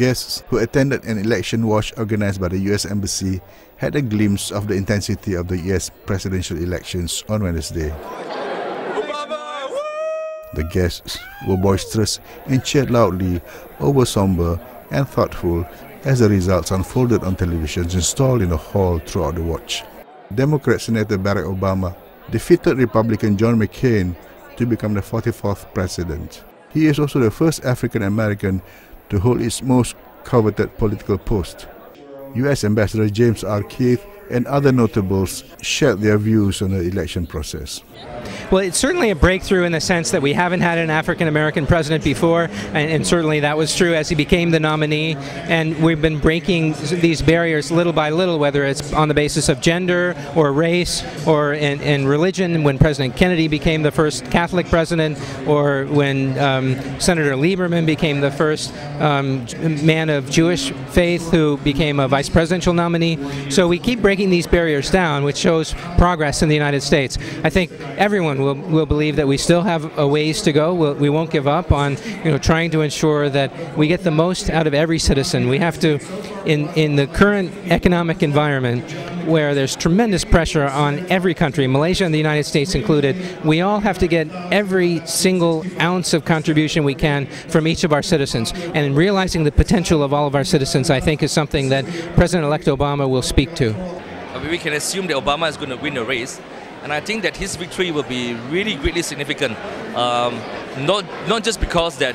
Guests who attended an election wash organized by the US Embassy had a glimpse of the intensity of the US presidential elections on Wednesday. The guests were boisterous and cheered loudly or were somber and thoughtful as the results unfolded on televisions installed in the hall throughout the watch. Democrat Senator Barack Obama defeated Republican John McCain to become the 44th president. He is also the first African American to hold its most coveted political post. US Ambassador James R. Keith and other notables shared their views on the election process. Well, it's certainly a breakthrough in the sense that we haven't had an African-American president before, and certainly that was true as he became the nominee, and we've been breaking these barriers little by little, whether it's on the basis of gender or race or in religion, when President Kennedy became the first Catholic president, or when Senator Lieberman became the first man of Jewish faith who became a vice presidential nominee. So we keep breaking these barriers down, which shows progress in the United States. I think everyone will believe that we still have a ways to go. We won't give up on trying to ensure that we get the most out of every citizen. We have to, in the current economic environment where there's tremendous pressure on every country, Malaysia and the United States included, we all have to get every single ounce of contribution we can from each of our citizens. And in realizing the potential of all of our citizens, I think is something that President-elect Obama will speak to. We can assume that Obama is going to win the race, and I think that his victory will be really greatly significant. Not just because that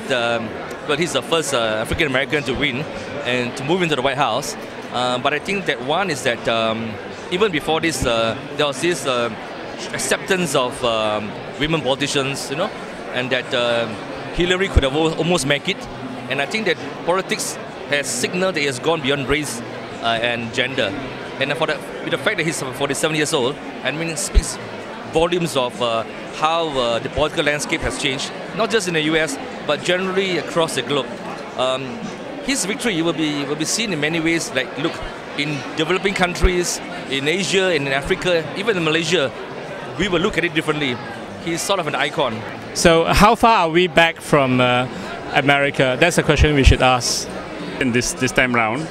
he's the first African American to win and to move into the White House, but I think that one is that even before this, there was this acceptance of women politicians, and that Hillary could have almost make it. And I think that politics has signaled that it has gone beyond race and gender. And with the fact that he's 47 years old, I mean, it speaks volumes of how the political landscape has changed, not just in the US, but generally across the globe. His victory will be seen in many ways. Like, look, in developing countries, in Asia, in Africa, even in Malaysia, we will look at it differently. He's sort of an icon. So how far are we back from America? That's a question we should ask. In this time round,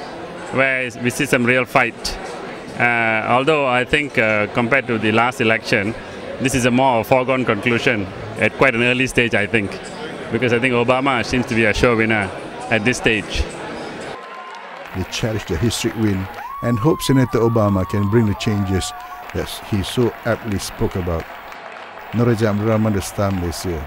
where we see some real fight. Although I think compared to the last election, this is a more foregone conclusion at quite an early stage, I think. Because I think Obama seems to be a sure winner at this stage. They cherish the historic win and hope Senator Obama can bring the changes that he so aptly spoke about. Nur Rahman, The Star, Malaysia.